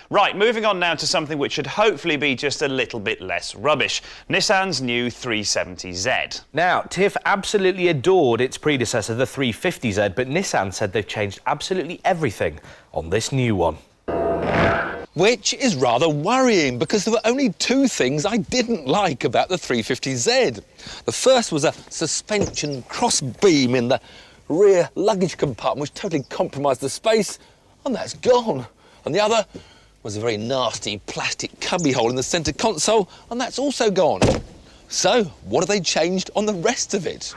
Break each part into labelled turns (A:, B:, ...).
A: Right, moving on now to something which should hopefully be just a little bit less rubbish. Nissan's new 370z.
B: Now, Tiff absolutely adored its predecessor, the 350z, but Nissan said they've changed absolutely everything on this new one.
C: Which is rather worrying, because there were only two things I didn't like about the 350z. The first was a suspension cross beam in the rear luggage compartment, which totally compromised the space, and that's gone. And the other was a very nasty plastic cubbyhole in the centre console, and that's also gone. So, what have they changed on the rest of it?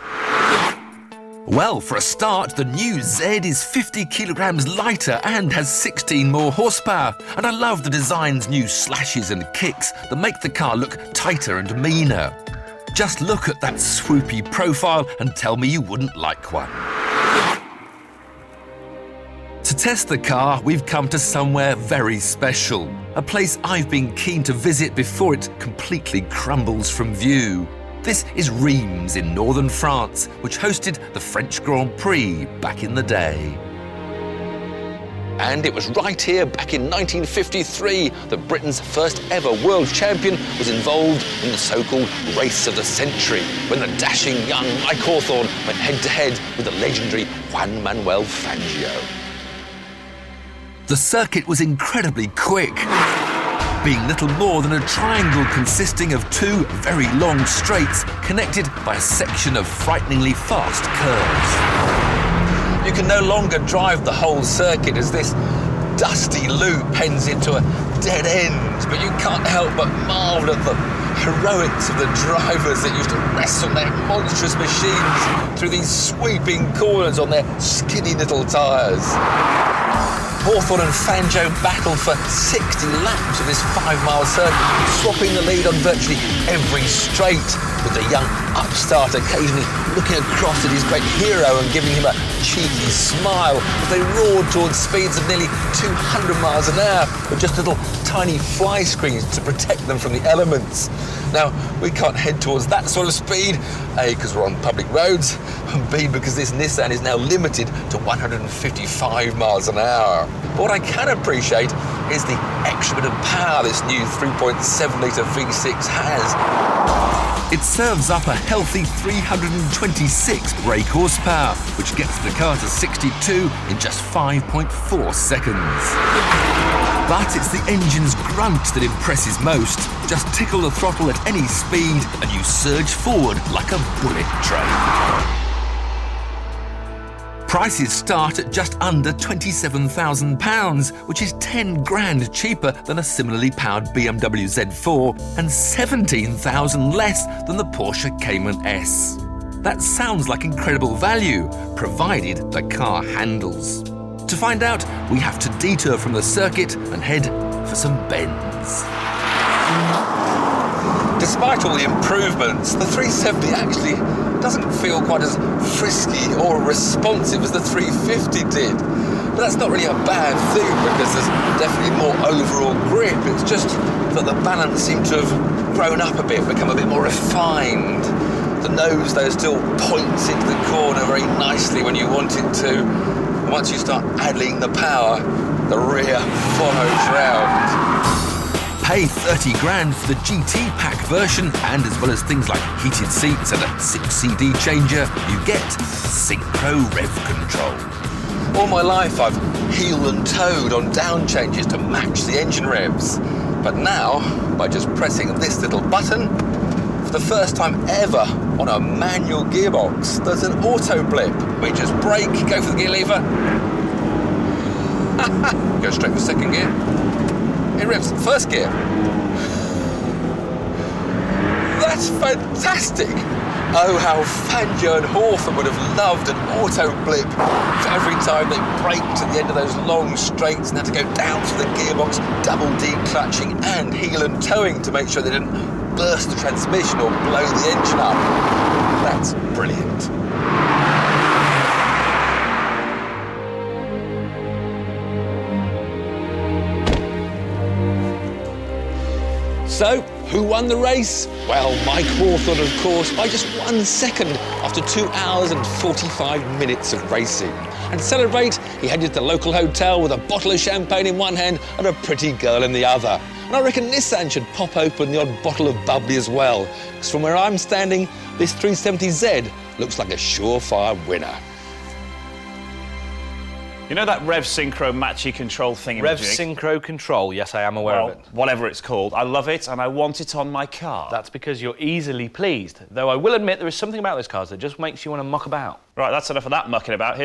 D: Well, for a start, the new Z is 50 kilograms lighter and has 16 more horsepower. And I love the design's new slashes and kicks that make the car look tighter and meaner. Just look at that swoopy profile and tell me you wouldn't like one. To test the car, we've come to somewhere very special. A place I've been keen to visit before it completely crumbles from view. This is Reims in northern France, which hosted the French Grand Prix back in the day.
C: And it was right here, back in 1953, that Britain's first ever world champion was involved in the so-called race of the century, when the dashing young Mike Hawthorn went head-to-head with the legendary Juan Manuel Fangio.
D: The circuit was incredibly quick, being little more than a triangle consisting of two very long straights connected by a section of frighteningly fast curves.
C: You can no longer drive the whole circuit as this dusty loop ends into a dead end, but you can't help but marvel at the heroics of the drivers that used to wrestle their monstrous machines through these sweeping corners on their skinny little tyres. Hawthorn and Fangio battled for 60 laps of this 5-mile circuit, swapping the lead on virtually every straight, with the young upstart occasionally looking across at his great hero and giving him a cheeky smile as they roared towards speeds of nearly 200 miles an hour with just little tiny fly screens to protect them from the elements. Now, we can't head towards that sort of speed, A, because we're on public roads, and B, because this Nissan is now limited to 155 miles an hour. But what I can appreciate is the extra bit of power this new 3.7-litre V6 has.
D: It serves up a healthy 326 brake horsepower, which gets the car to 62 in just 5.4 seconds. But it's the engine's grunt that impresses most. Just tickle the throttle at any speed and you surge forward like a bullet train. Prices start at just under £27,000, which is 10 grand cheaper than a similarly powered BMW Z4 and 17,000 less than the Porsche Cayman S. That sounds like incredible value, provided the car handles. To find out, we have to detour from the circuit and head for some bends.
C: Despite all the improvements, the 370 actually doesn't feel quite as frisky or responsive as the 350 did. But that's not really a bad thing, because there's definitely more overall grip. It's just that the balance seemed to have grown up a bit, become a bit more refined. The nose, though, still points into the corner very nicely when you want it to. Once you start adding the power, the rear follows round.
D: Pay 30 grand for the GT pack version, and as well as things like heated seats and a 6 CD changer, you get synchro rev control.
C: All my life I've heel and toed on down changes to match the engine revs. But now, by just pressing this little button, for the first time ever on a manual gearbox, there's an auto blip. We just brake, go for the gear lever, go straight for second gear, it revs first gear. That's fantastic! Oh, how Fangio and Hawthorn would have loved an auto blip for every time they braked at the end of those long straights and had to go down to the gearbox, double declutching and heel and towing to make sure they didn't burst the transmission or blow the engine up. That's brilliant. So, who won the race? Well, Mike Hawthorn, of course, by just 1 second after 2 hours and 45 minutes of racing. And to celebrate, he headed to the local hotel with a bottle of champagne in one hand and a pretty girl in the other. And I reckon Nissan should pop open the odd bottle of bubbly as well, because from where I'm standing, this 370Z looks like a surefire winner.
A: You know that Rev Synchro matchy control thing?
B: Rev Synchro Control, yes, I am aware of it.
A: Whatever it's called. I love it and I want it on my car.
B: That's because you're easily pleased. Though I will admit there is something about those cars that just makes you want to muck about.
A: Right, that's enough of that mucking about.